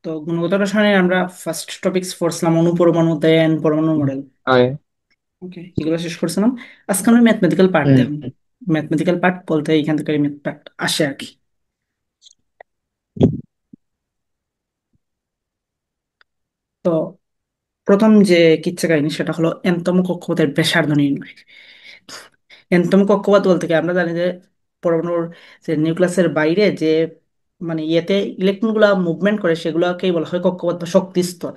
তো গুণগত রসায়নে আমরা ফার্স্ট টপিকস পড়ছিলাম অনুপরমাণু দেন পরমাণু মডেল। ওকে। ওকে, এগুলো শেষ করছিলাম। আজকে আমরা ম্যাথমেটিক্যাল পার্ট হুম। দেখুন। ম্যাথমেটিক্যাল পার্ট বলতে এখান থেকে ম্যাথ পার্ট আসে আর কি। তো প্রথম যে কিচ্ছা কাহিনী সেটা হলো এনতম কক্ষপথের ব্যাসার্ধ নির্ণয়। এনতম কক্ষপথ বলতে কি আমরা জানি যে পরমাণুর যে নিউক্লিয়াসের বাইরে যে মানে ইয়েতে ইলেকট্রন গুলা মুভমেন্ট করে সেগুলোকেই বলা হয় কক্ষপথ বা শক্তি স্তর।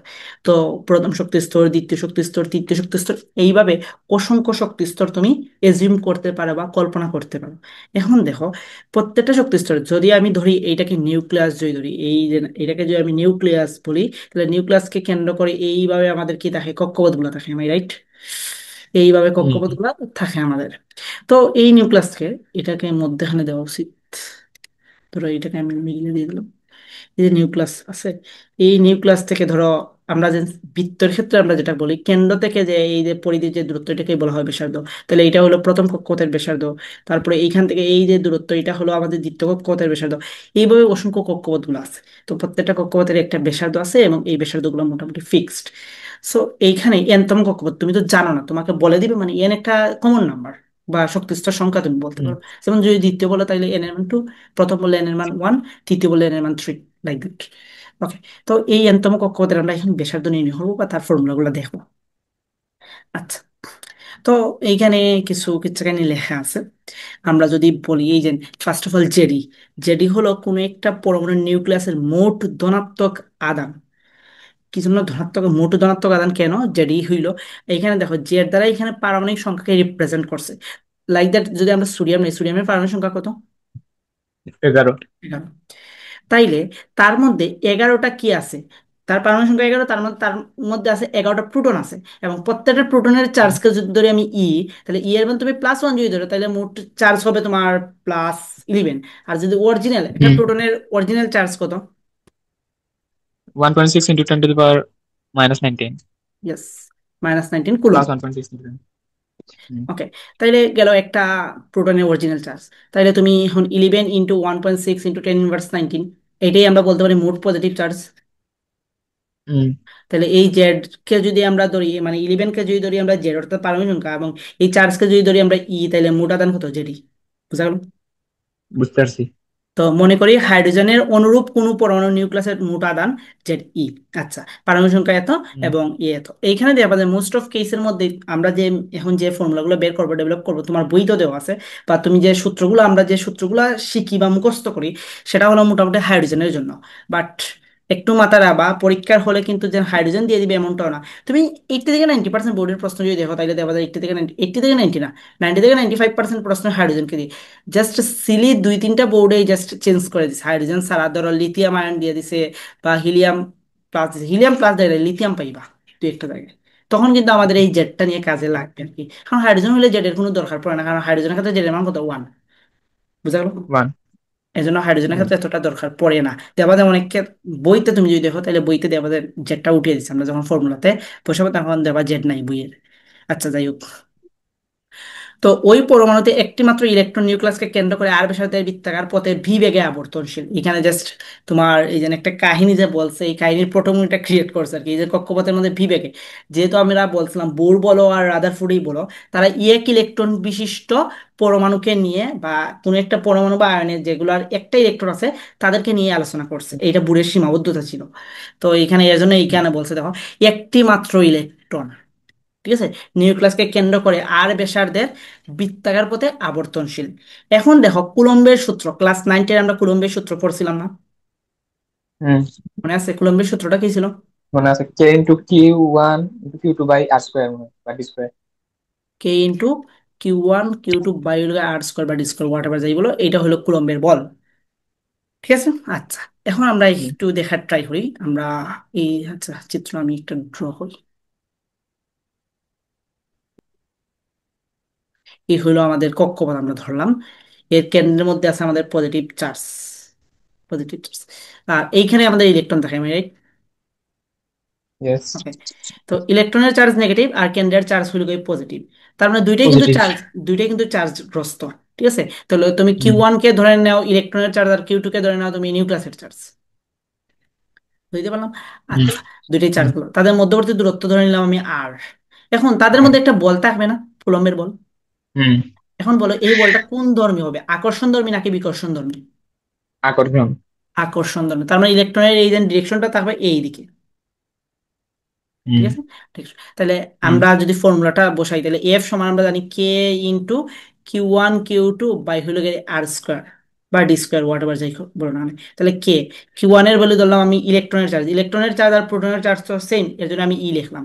তো প্রথম শক্তি স্তর, দ্বিতীয় শক্তি স্তর, তৃতীয় শক্তি স্তর, এইভাবে অসংখ্য শক্তি স্তর তুমি এজিউম করতে পারো বা কল্পনা করতে পারো। এখন দেখো, প্রত্যেকটা শক্তি স্তর যদি আমি ধরি এইটাকে নিউক্লিয়াস যদি ধরি, এই যে এটাকে যদি আমি নিউক্লিয়াস বলি, তাহলে নিউক্লিয়াসকে কেন্দ্র করে এইভাবে আমাদের কি থাকে, কক্ষপথ গুলো থাকে, আমি রাইট? এইভাবে হুম। কক্ষপথ গুলো থাকে আমাদের। তো এই নিউক্লিয়াসকে, এটাকে মধ্যখানে দেওয়া উচিত। ধরো এটাকে আমি মিডিলে দিয়ে দিলাম। এই যে নিউক্লিয়াস আছে, এই নিউক্লিয়াস থেকে ধরো আমরা যে বৃত্তের ক্ষেত্রে আমরা যেটা বলি কেন্দ্র থেকে যে এই যে পরিধির যে দূরত্ব, এটাকেই বলা হয় ব্যাসার্ধ। তাহলে এটা হলো প্রথম কক্ষপথের ব্যাসার্ধ। তারপরে এইখান থেকে এই যে দূরত্ব, এটা হলো আমাদের দ্বিতীয় কক্ষপথের ব্যাসার্ধ। এইভাবে অসংখ্য কক্ষপথগুলো আছে। তো প্রত্যেকটা কক্ষপথের একটা ব্যাসার্ধ আছে এবং এই ব্যাসার্ধগুলো মোটামুটি ফিক্সড। সো এইখানে এনতম কক্ষপথ তুমি তো জানো না, তোমাকে বলে দিবে, মানে এন একটা কমন নাম্বার বা শক্তিস্তর সংখ্যা তুমি বলতে হুম। পারো। যেমন যদি দ্বিতীয় বলো তাহলে এন এর মান 2, প্রথম বললে এন এর মান 1, তৃতীয় বললে এন এর মান 3, লাইক দ্যাট। ওকে। তো এই এনতম কক্ষপথের আমরা এখন ব্যাসার্ধ নির্ণয় করবো বা তার ফর্মুলাগুলো দেখবো। আচ্ছা। তো এইখানে কিছু কিচ্ছাখানি লেখা আছে। আমরা যদি বলি এই যে first of all JD, JD হলো কোনো একটা পরমাণুর নিউক্লিয়াসের মোট ধনাত্মক আদান। কি জন্য ধনাত্মক, মোট ধনাত্মক আদান কেন জেডি হইলো? এইখানে দেখো জেড দ্বারা এখানে পারমাণবিক সংখ্যাকে রিপ্রেজেন্ট করছে। লাইক দ্যাট, যদি আমরা সোডিয়াম নেই, সোডিয়ামের পারমাণবিক সংখ্যা কত? 11। 11। তাইলে তার মধ্যে 11টা কি আছে? তার পারমাণবিক সংখ্যা 11, তার মধ্যে আছে 11টা প্রোটন আছে। এবং প্রত্যেকটা প্রোটনের চার্জকে যদি ধরি আমি তাহলে এর মান তুমি +1 যদি ধরো, তাহলে মোট চার্জ হবে তোমার +11। আর যদি অরিজিনাল একটা হুম। প্রোটনের অরিজিনাল চার্জ কত? 1.6 into 10 to the power -19 yes, -19 coulomb. plus 1.6 into 10. হুম। ওকে। তাইলে গেল একটা প্রোটনের অরিজিনাল চার্জ। তাইলে তুমি এখন 11 × 1.6 × 10⁻¹৯, এটাই আমরা বলতে পারি মোট পজিটিভ চার্জ। হুম। তাহলে এই জেড কে যদি আমরা ধরি, মানে 11 কে যদি ধরি আমরা জেড অর্থাৎ পারমাণবিক সংখ্যা, এবং এই চার্জকে যদি ধরি আমরা তাহলে মোট আধান কত? জেডি। বুঝা গেল? বুঝতে পারছি। তো মনে করি হাইড্রোজেনের অনুরূপ কোনো পরমাণু নিউক্লিয়াসের মোট আধান জেড। আচ্ছা, পারমাণবিক সংখ্যা এত হুম। এবং এত। এইখানে দেখা যায় মোস্ট অফ কেসের মধ্যে আমরা যে এখন যে ফর্মুলাগুলো বের করবো, ডেভেলপ করবো, তোমার বই তো দেওয়া আছে, বা তুমি যে সূত্রগুলো, আমরা যে সূত্রগুলো শিখি বা মুখস্থ করি, সেটা হলো মোটামুটি হাইড্রোজেনের জন্য। বাট একটু মাথারা বা পরীক্ষার হলে কিন্তু যে হাইড্রোজেন দিয়ে দিবে এমনটাও না। তুমি 80 থেকে 90% বোর্ডের প্রশ্ন যদি দেখো, তাহলে দেখা যায় 80 থেকে 90 না, 90 থেকে 95% প্রশ্ন হাইড্রোজেনকে দিয়ে। জাস্ট সিলি দুই তিনটা বোর্ডে জাস্ট চেঞ্জ করে দিছে, হাইড্রোজেন ছাড়া ধরো লিথিয়াম আয়ন দিয়ে দিছে, বা হিলিয়াম প্লাস, হিলিয়াম প্লাস দিয়ে লিথিয়াম পাইবা দুই একটা জায়গায়। তখন কিন্তু আমাদের এই জেটটা নিয়ে কাজে লাগবে আর কি। কারণ হাইড্রোজেন হলে জেটের কোনো দরকার পড়ে না, কারণ হাইড্রোজেনের ক্ষেত্রে জেটের মান কত? 1। বুঝা গেল? 1। এই জন্য হাইড্রোজেনের হুম। ক্ষেত্রে এতটা দরকার পড়ে না। দেওয়া যায় অনেক বইতে তুমি যদি দেখো, তাহলে বইতে দেওয়া যায় জেটটা উঠিয়ে দিচ্ছে, আমরা যখন ফর্মুলাতে বসাবো তখন দেওয়া জেট নাই বইয়ের। আচ্ছা, যাই হোক। তো ওই পরমাণুতে একটি মাত্র ইলেকট্রন নিউক্লিয়াসকে কেন্দ্র করে আর ব্যাসার্ধের বৃত্তাকার পথে ভি বেগে আবর্তনশীল। এখানে জাস্ট তোমার এই যে একটা কাহিনী যে বলছে, এই কাহিনীর পটভূমিটা ক্রিয়েট করছে আর কি। এই যে কক্ষপথের মধ্যে ভি বেগে, যেহেতু আমরা বলছিলাম বোর বলো আর রাদারফোর্ডই বলো, তারা এক ইলেকট্রন বিশিষ্ট পরমাণুকে নিয়ে বা কোনো একটা পরমাণু বা আয়নের যেগুলোর একটা ইলেকট্রন আছে, তাদেরকে নিয়ে আলোচনা করছে। এইটা বোরের সীমাবদ্ধতা ছিল। তো এখানে এর জন্য এইখানে বলছে দেখো, একটি মাত্র ইলেকট্রন, ঠিক আছে, নিউক্লিয়াসকে কেন্দ্র করে আর ব্যাসার্ধের বৃত্তাকার পথে আবর্তনশীল। এখন দেখো কুলম্বের সূত্র, ক্লাস 9 আমরা কুলম্বের সূত্র পড়ছিলাম না? হুম। মনে আছে কুলম্বের সূত্রটা কি ছিল? মনে আছে k into q1 into q2 by r square মনে হয়, বা d square। K × Q1 Q2 by R square বা ডি স্কোয়ার, হোয়াট এভার যাই বলো, এটা হলো কুলম্বের বল। ঠিক আছে। আচ্ছা, এখন আমরা হুম। একটু দেখার ট্রাই করি আমরা। এই আচ্ছা, চিত্র আমি একটু ড্র করি। এই হলো আমাদের কক্ষপথ আমরা ধরলাম। এর কেন্দ্রের মধ্যে আছে আমাদের পজিটিভ চার্জ, পজিটিভ চার্জ। আর এইখানে আমাদের ইলেকট্রন থাকে, আমি right? ইয়েস। ওকে। তো ইলেকট্রনের চার্জ নেগেটিভ আর কেন্দ্রের চার্জ হলো পজিটিভ। তার মানে দুইটাই কিন্তু পজিটিভ। চার্জ, দুইটাই কিন্তু চার্জ গ্রস্ত। ঠিক আছে। তাহলে তুমি কিউ হুম। ওয়ান কে ধরে নাও ইলেকট্রনের চার্জ, আর Q2 কে ধরে নাও তুমি নিউক্লিয়াসের চার্জ। বুঝতে পারলাম। হুম আচ্ছা, দুইটাই চার্জ হুম করলাম, তাদের মধ্যবর্তী দূরত্ব ধরে নিলাম আমি আর। এখন তাদের আর মধ্যে একটা বল থাকবে না, কুলম্বের বল। হুম এখন বলো এই বলটা কোন ধর্মী হবে, আকর্ষণ ধর্মী নাকি বিকর্ষণ ধর্মী? আকর্ষণ। আকর্ষণ ধর্মী, তার মানে ইলেকট্রনের এই যে ডিরেকশনটা থাকবে এই দিকে। ঠিক হুম আছে, ঠিক আছে। তাহলে হুম আমরা যদি ফর্মুলাটা বসাই, তাহলে এফ সমান আমরা জানি কে ইন্টু Q1 Q2 বাই হলো গিয়ে আর স্কোয়ার বা ডি স্কোয়ার, হোয়াট এভার যাই হোক বলো না কেন। তাহলে কে, Q1 এর ভ্যালু ধরলাম আমি ইলেকট্রনের চার্জ, ইলেকট্রনের চার্জ আর প্রোটনের চার্জ তো সেম, এর জন্য আমি ই লিখলাম।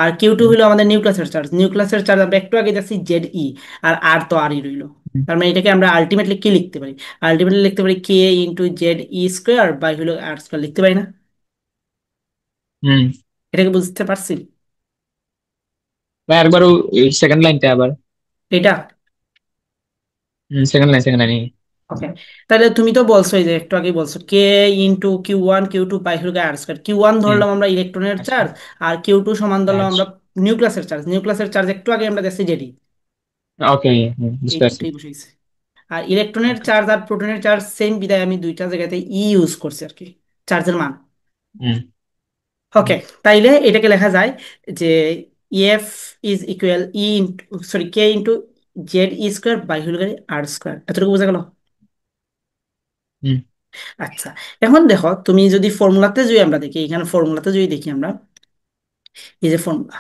আর Q2 হুম হলো আমাদের নিউক্লিয়াসের চার্জ, নিউক্লিয়াসের চার্জ আমরা একটু আগে দেখছি জেড ই, আর আর তো আরই রইলো। হুম তার মানে এটাকে আমরা আলটিমেটলি কি লিখতে পারি, আলটিমেটলি লিখতে পারি K into Z E square by হলো আর স্কোয়ার, লিখতে পারি না? হুম। এটাকে বুঝতে পারছি? ভাই একবার সেকেন্ড লাইনটা আবার। এটা সেকেন্ড লাইন। ওকে। তাহলে তুমি তো বলছো এই যে একটু আগে বলছো কে ইন্টু Q1 Q2 পাই হলো আর স্কয়ার, Q1 হুম ধরলাম আমরা ইলেকট্রনের আচ্ছা। চার্জ, আর Q2 সমান ধরলাম চার্জ। আমরা নিউক্লিয়াসের চার্জ, নিউক্লিয়াসের চার্জ একটু আগে আমরা দেখছি জেডি। ওকে। এই বুঝতে পারছি। দুইটাই বসাইছে। আর ইলেকট্রনের ওকে। চার্জ আর প্রোটনের চার্জ সেম বিদায় আমি দুইটা জায়গাতে ই ইউজ করছি আর কি, চার্জের মান। হুম হুম ওকে, তাইলে এটাকে লেখা যায় যে F is equal E into, sorry, K into Z E square by হলো আর স্কোয়ার, এতটুকু বোঝা গেল? হুম আচ্ছা, এখন দেখো তুমি যদি ফর্মুলাতে যদি আমরা দেখি, এখানে ফর্মুলাতে যদি দেখি আমরা, এই যে ফর্মুলা,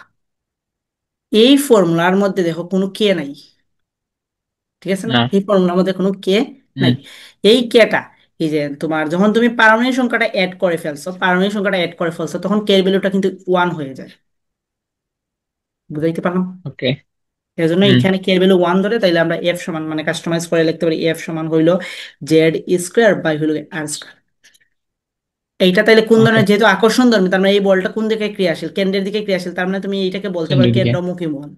এই ফর্মুলার মধ্যে দেখো কোনো কে নাই, ঠিক আছে না, না। এই ফর্মুলার মধ্যে কোনো কে নাই। হুম এই কেটা, এই যে তোমার যখন তুমি পারমাণবিক সংখ্যাটা অ্যাড করে ফেলছো, পারমাণবিক সংখ্যাটা অ্যাড করে ফেলছো, তখন কে এর ভ্যালুটা কিন্তু ওয়ান হয়ে যায়। বুঝাইতে পারলাম? ওকে। এর জন্য হুম এখানে কে এর ভ্যালু ওয়ান ধরে, তাইলে আমরা এফ সমান মানে কাস্টমাইজ করে লিখতে পারি এফ সমান হইলো জেড স্কোয়ার বাই হইলো আর স্কোয়ার। এইটা তাইলে কোন ওকে। ধরনের, যেহেতু আকর্ষণ ধর্মী, তার মানে এই বলটা কোন দিকে ক্রিয়াশীল, কেন্দ্রের দিকে ক্রিয়াশীল, তার মানে তুমি এইটাকে বলতে পারো কেন্দ্রের দিকে। কেন্দ্রমুখী বল,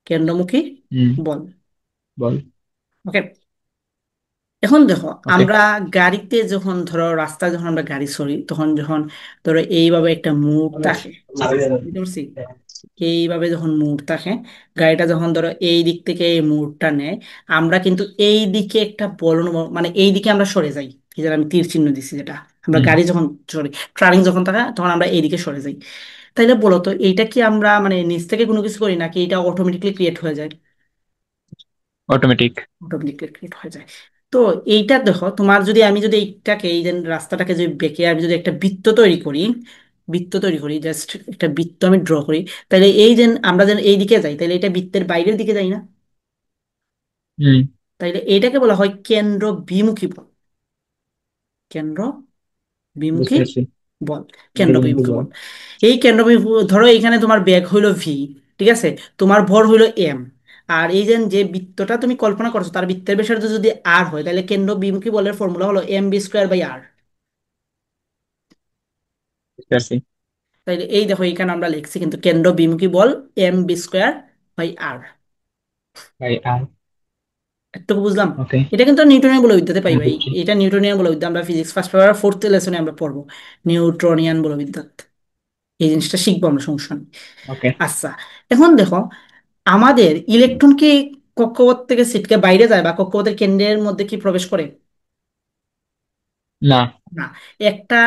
কেন্দ্রমুখী হুম বল। বল। ওকে, এখন দেখো ওকে। আমরা গাড়িতে যখন ধরো রাস্তায় যখন আমরা গাড়ি চড়ি, তখন যখন ধরো এইভাবে একটা মুড় থাকে, বুঝতে পারছি, এইভাবে যখন মুড় থাকে, গাড়িটা যখন ধরো এই দিক থেকে এই মুড়টা নেয়, আমরা কিন্তু এই দিকে একটা বল মানে এই দিকে আমরা সরে যাই, এই যে আমি তীর চিহ্ন দিচ্ছি যেটা, আমরা হুম গাড়ি যখন সরি ট্রানিং যখন থাকে তখন আমরা এই দিকে সরে যাই। তাইলে বলো তো এইটা কি আমরা মানে নিজ থেকে কোনো কিছু করি নাকি এটা অটোমেটিকলি ক্রিয়েট হয়ে যায়? অটোমেটিক। অটোমেটিকলি ক্রিয়েট হয়ে যায়। তো এইটা দেখো তোমার যদি আমি যদি এইটাকে এই যে রাস্তাটাকে যদি বেঁকে আমি যদি একটা বৃত্ত তৈরি করি, বৃত্ত তৈরি করি, জাস্ট একটা বৃত্ত আমি ড্র করি, তাহলে এই যে আমরা যেন এই দিকে যাই, তাহলে এটা বৃত্তের বাইরের দিকে যাই না? হুম তাইলে এইটাকে বলা হয় কেন্দ্র বিমুখী বল, কেন্দ্র বিমুখী বুঝতে পারছি। বল, কেন্দ্র কেন্দ্রবিন্দু বিমুখী বল। বল। এই কেন্দ্র ধরো এখানে তোমার বেগ হইলো ভি, ঠিক আছে, তোমার ভর হইলো এম, আর এই যে যে বৃত্তটা তুমি কল্পনা করছো তার বৃত্তের ব্যাসার্ধ যদি আর হয়, তাহলে কেন্দ্র বিমুখী বলের ফর্মুলা হলো এম বি স্কোয়ার বাই আর। বুঝতে পারছি। তাইলে এই দেখো এখানে আমরা লিখছি কিন্তু কেন্দ্র বিমুখী বল M V square by R. By R. এতটুকু বুঝলাম? ওকে। এটা কিন্তু নিউটনিয়ান বলবিদ্যাতে হ্যাঁ পাইবা, বুঝছি। এটা নিউটনিয়ান বলবিদ্যা, আমরা ফিজিক্স ফার্স্ট পেপার ফোর্থ লেসনে আমরা পড়বো নিউটনিয়ান বলবিদ্যা, এই জিনিসটা শিখবো আমরা, সমস্যা নেই। ওকে। আচ্ছা, এখন দেখো আমাদের ইলেকট্রন কি কক্ষপথ থেকে ছিটকে বাইরে যায় বা কক্ষপথের কেন্দ্রের মধ্যে কি প্রবেশ করে? না। না। একটা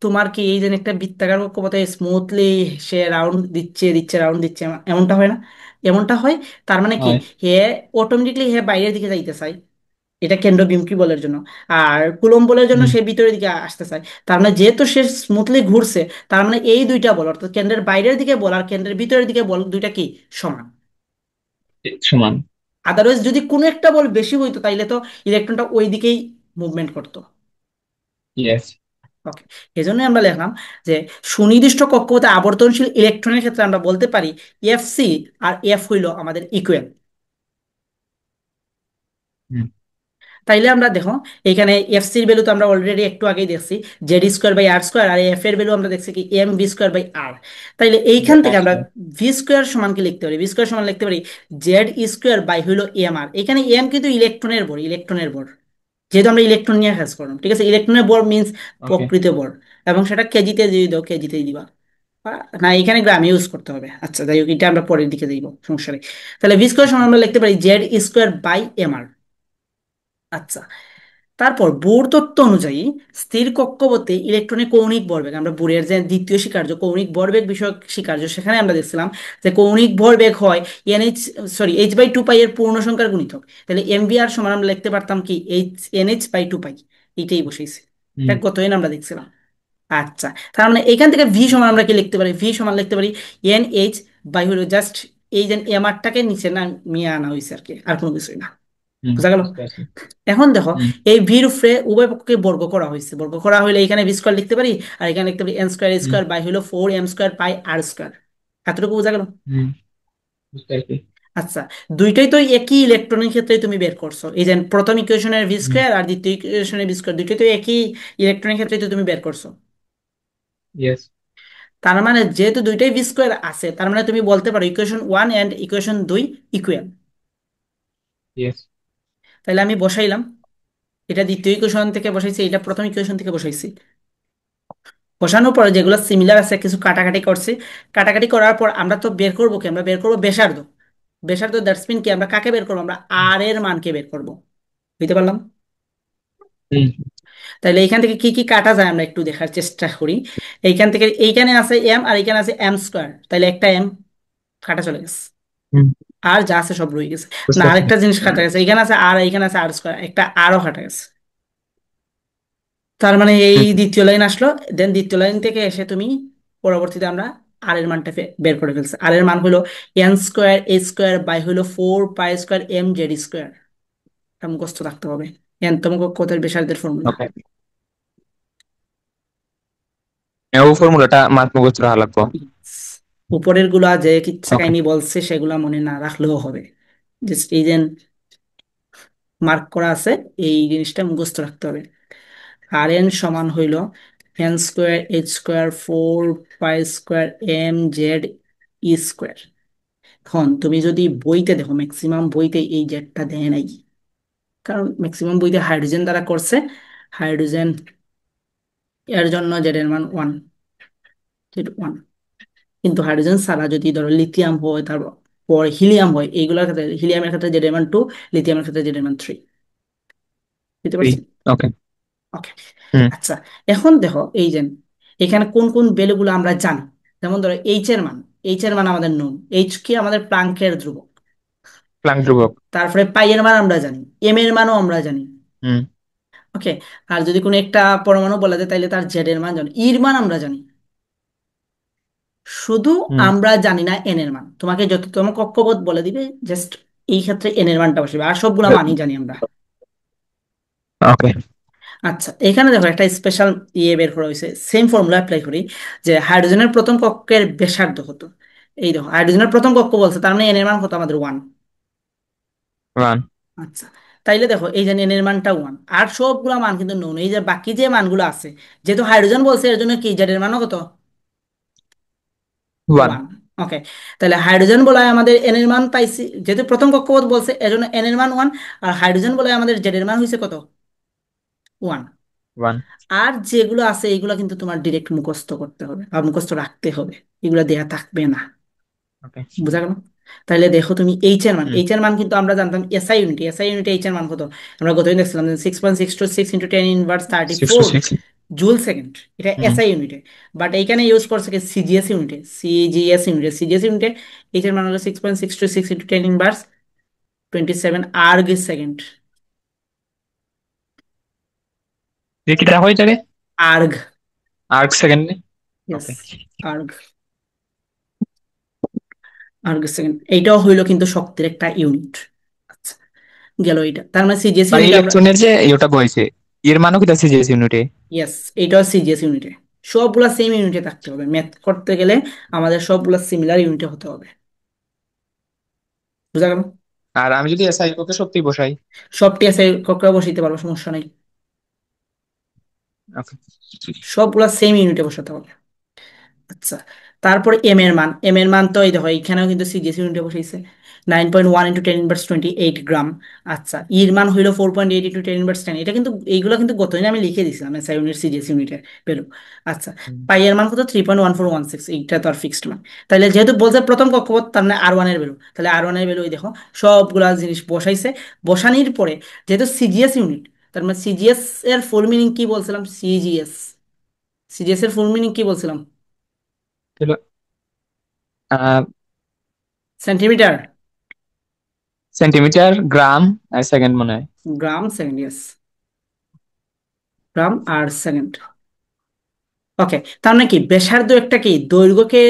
তোমার কি এই যে একটা বৃত্তাকার কক্ষপথে স্মুথলি সে রাউন্ড দিচ্ছে দিচ্ছে রাউন্ড দিচ্ছে, এমনটা হয় না? এমনটা হয়, তার মানে কি হয়। হে অটোমেটিকলি হে বাইরের দিকে যাইতে চায়, এটা কেন্দ্র বিমুখী বলের জন্য। আর কুলম্ব বলের জন্য হুম সে ভিতরের দিকে আসতে চায়, তার মানে যেহেতু সে স্মুথলি ঘুরছে, তার মানে এই দুইটা বল অর্থাৎ কেন্দ্রের বাইরের দিকে বল আর কেন্দ্রের ভিতরের দিকে বল দুইটা কি সমান। সমান। আদারওয়াইজ যদি কোনো একটা বল বেশি হইতো তাইলে তো ইলেকট্রনটা ওই দিকেই মুভমেন্ট করতো। ইয়েস। ওকে, এই জন্য আমরা লিখলাম যে সুনির্দিষ্ট কক্ষপথে আবর্তনশীল ইলেকট্রনের ক্ষেত্রে আমরা বলতে পারি এফ সি আর এফ হইল আমাদের ইকুয়াল। হুম তাইলে আমরা দেখো এখানে এফ সির ভ্যালু তো আমরা অলরেডি একটু আগেই দেখছি Z square by R square, আর এফ এর ভ্যালু আমরা দেখছি কি M V square by R. তাইলে এইখান বাই থেকে আর আমরা স্কয়ার। ভি স্কোয়ার সমান কি লিখতে পারি, ভি স্কোয়ার সমান লিখতে পারি জেড স্কোয়ার বাই হইলো এম আর, এখানে এম কিন্তু ইলেকট্রনের ভর, ইলেকট্রনের ভর, যেহেতু আমরা ইলেকট্রন নিয়ে কাজ করলাম, ঠিক আছে, ইলেকট্রনের ভর মিন্স ওকে। প্রকৃত ভর, এবং সেটা কেজিতে দিয়ে দাও কেজিতেই দিবা। না এখানে গ্রাম ইউজ করতে হবে, আচ্ছা যাই হোক এটা আমরা পরের দিকে দিব, সমস্যা নেই। তাহলে ভি স্কোয়ার সমান ওকে। আমরা লিখতে পারি Z square by M R. আচ্ছা, তারপর বোর তত্ত্ব অনুযায়ী স্থির কক্ষপথে ইলেকট্রনের কৌণিক ভরবেগ, আমরা বোরের যে দ্বিতীয় স্বীকার্য কৌণিক ভরবেগ বিষয়ক স্বীকার্য, সেখানে আমরা দেখছিলাম যে কৌণিক ভরবেগ হয় H/2 পাই এর পূর্ণ সংখ্যার গুণিতক। তাহলে MVR সমান আমরা লিখতে পারতাম কি NH/2 পাই, এইটাই বসেছি। এটা হুম গতদিন আমরা দেখছিলাম। আচ্ছা, তার মানে এখান থেকে ভি সমান আমরা কি লিখতে পারি? ভি সমান লিখতে পারি NH/, হলো জাস্ট এই যে এমআরটাকে নিচে না নিয়ে আনা হয়েছে আর কি, আর কোনো কিছুই না। হুম বুঝা গেল? বুঝতে পারছি। এখন দেখো, হুম এই ভির উপরে উভয় পক্ষকে বর্গ করা হয়েছে, বর্গ করা হলে এখানে ভি স্কোয়ার লিখতে পারি, আর এখানে লিখতে পারি N² হুম বাই হলো 4m² পাই r²। এতটুকু বোঝা গেল? হুম বুঝতে পারছি। আচ্ছা, দুইটাই তো একই ইলেকট্রনের ক্ষেত্রে তুমি বের করছো, এই যে প্রথম ইকুয়েশনের ভি হুম স্কোয়ার আর দ্বিতীয় ইকুয়েশনের ভি স্কোয়ার, দুইটাই তো একই ইলেকট্রনের ক্ষেত্রে তো তুমি বের করছো। ইয়েস। তার মানে যেহেতু দুইটাই ভি স্কোয়ার আছে, তার মানে তুমি বলতে পারো equation 1 and equation 2 equal. Yes. তাহলে আমি বসাইলাম, এটা দ্বিতীয় ইকুয়েশন থেকে বসাইছি, এটা প্রথম ইকুয়েশন থেকে বসাইছি। বসানোর পরে যেগুলো সিমিলার আছে কিছু কাটাকাটি করছি, কাটাকাটি করার পর আমরা তো বের করবো কি? আমরা বের করবো ব্যাসার্ধ। ব্যাসার্ধ দ্যাটস মিন কি, আমরা কাকে বের করবো? আমরা আর এর মানকে বের করবো। বুঝতে পারলাম? হুম তাহলে এইখান থেকে কি কি কাটা যায় আমরা একটু দেখার চেষ্টা করি। এইখান থেকে এইখানে আছে এম আর এইখানে আছে M², তাহলে একটা এম কাটা চলে গেছে, হুম আর যা আছে সব রয়ে গেছে। না, বুঝতে পারছি। আরেকটা জিনিস কাটা গেছে, এখানে আছে আর, এখানে আছে R², একটা আরও কাটা গেছে। তার মানে এই হুম দ্বিতীয় লাইন আসলো, দেন দ্বিতীয় লাইন থেকে এসে তুমি পরবর্তীতে আমরা আর এর মানটা বের করে ফেলছি। আর এর মান হলো N²H² বাই হলো 4π² MZ²। এটা মুখস্থ রাখতে হবে, এনতম কক্ষপথের ব্যাসার্ধের ফর্মুলা। ওকে। ও ফর্মুলাটা মাত্র মুখস্থ রাখা লাগবো। উপরের গুলা যে কিচ্ছা ওকে। কাহিনী বলছে সেগুলা মনে না রাখলেও হবে, জাস্ট এই যে মার্ক করা আছে এই জিনিসটা মুখস্থ রাখতে হবে। আর এন সমান হইল N²H²4π² MZ²। এখন তুমি যদি বইতে দেখো, ম্যাক্সিমাম বইতে এই জেডটা দেয় নাই, কারণ ম্যাক্সিমাম বইতে হাইড্রোজেন দ্বারা করছে। হাইড্রোজেন এর জন্য জেড এর মান 1, Z1। কিন্তু হাইড্রোজেন ছাড়া যদি ধরো লিথিয়াম হয়, তারপর হিলিয়াম হয়, এইগুলোর ক্ষেত্রে হিলিয়ামের ক্ষেত্রে জেড এর মান 2, লিথিয়ামের ক্ষেত্রে জেড এর মান 3। বুঝতে থ্রি। পারছি? ওকে। ওকে। হুম আচ্ছা, এখন দেখো এই যে এখানে কোন কোন ভ্যালুগুলো আমরা জানি। যেমন ধরো এইচ এর মান আমাদের নোন, এইচ কি আমাদের প্লাঙ্কের ধ্রুবক। প্লাঙ্ক ধ্রুবক। তারপরে পাই এর মান আমরা জানি, এম এর মানও আমরা জানি। হুম ওকে। আর যদি কোনো একটা পরমাণু বলা যায় তাহলে তার জেড এর মান জানি, ইর মান আমরা জানি। শুধু হুম আমরা জানি না এন এর মান। তোমাকে যততম কক্ষপথ বলে দিবে, জাস্ট এই ক্ষেত্রে এন এর মানটা বসবে, আর সবগুলা মানই জানি আমরা। ওকে। আচ্ছা, এখানে দেখো একটা স্পেশাল বের করা হয়েছে, সেম ফর্মুলা অ্যাপ্লাই করি। যে হাইড্রোজেনের প্রথম কক্ষের ব্যাসার্ধ কত? এই দেখো হাইড্রোজেনের প্রথম কক্ষ বলছে, তার মানে এন এর মান কত আমাদের 1। ওয়ান। আচ্ছা, তাইলে দেখো এই যে এন এর মানটা 1, আর সবগুলা মান কিন্তু নোন, এই যে বাকি যে মানগুলো আছে, যেহেতু হাইড্রোজেন বলছে এর জন্য কি জেড এর মানও কত? ওয়ান। 1। ওকে। তাহলে হাইড্রোজেন বলায় আমাদের এন এর মান পাইছি, যেহেতু প্রথম কক্ষপথ বলছে এর জন্য এন এর মান 1, আর হাইড্রোজেন বলায় আমাদের জেড এর মান হয়েছে কত? 1। ওয়ান। আর যেগুলো আছে এগুলো কিন্তু তোমার ডিরেক্ট মুখস্থ করতে হবে বা মুখস্থ রাখতে হবে, এগুলো দেয়া থাকবে না। ওকে। বুঝা গেল? তাহলে দেখো তুমি হুম। এইচ এর মান কিন্তু আমরা জানতাম এসআই ইউনিটে এইচ এর মান কত? আমরা গতদিন দেখছিলাম 6.626 × 10⁻³ সিক্স। জুল সেকেন্ড, এটা হুম। এসআই ইউনিটে। বাট এইখানে ইউজ করছে কি সিজিএস ইউনিটে। এইচ এর মান হলো 6.626 × 10⁻27 আর্গ সেকেন্ড। যে কিটা হয়ে যাবে? আর্গ। আর্ক সেকেন্ডে। ইয়েস, ওকে। আর্গ। আর্গ সেকেন্ড এইটাও হইলো কিন্তু শক্তির একটা ইউনিট। আচ্ছা, গেল এটা, তার মানে সিজিএস মানে ইউনিটে আমরা। ইলেকট্রনের যে ইয়েটা বইছে, এর মানও কি আছে জিএস ইউনিটে? ইয়েস, এইটাও সিজিএস ইউনিটে। সবগুলা সেম ইউনিটে থাকতে হবে, ম্যাথ করতে গেলে আমাদের সবগুলা সিমিলার ইউনিটে হতে হবে। বুঝা গেল? আর আমি যদি এসআই ওকে সত্যি বসাই? সবটি আছে, কক্ষে বসাইতে পারবো, সমস্যা নাই। ওকে। সবগুলা সেম ইউনিটে বসাতে হবে। আচ্ছা, তারপরে এম এর মান তো এই দেখো এইখানেও কিন্তু সিজিএস ইউনিটে বসাইছে, 9.1 × 10⁻28 গ্রাম। আচ্ছা, ইর মান হইলো 4.8 × 10⁻10, এটা কিন্তু এইগুলো কিন্তু গতদিন আমি লিখে দিছিলাম এসআই ইউনিট সিজিএস ইউনিটে পেলো। আচ্ছা, হুম। পাই এর মান কত? 3.1416, এইটা তো আর ফিক্সড মান। তাহলে যেহেতু বলছে প্রথম কক্ষপথ, তার মানে আর 1 এর ভ্যালু, তাহলে আর 1 এর ভ্যালু ওই দেখো সবগুলা জিনিস বসাইছে। বসানির পরে যেহেতু সিজিএস ইউনিট, তার মানে সিজিএস এর ফুল মিনিং কি বলছিলাম? সিজিএস, সিজিএস এর ফুল মিনিং কি বলছিলাম? ছিল আহ সেন্টিমিটার, সেন্টিমিটার, গ্রাম আর সেকেন্ড মনে হয়। গ্রাম, সেকেন্ড, ইয়েস, গ্রাম আর সেকেন্ড। ওকে, তার মানে কি ব্যাসার্ধ একটা কি দৈর্ঘ্যকে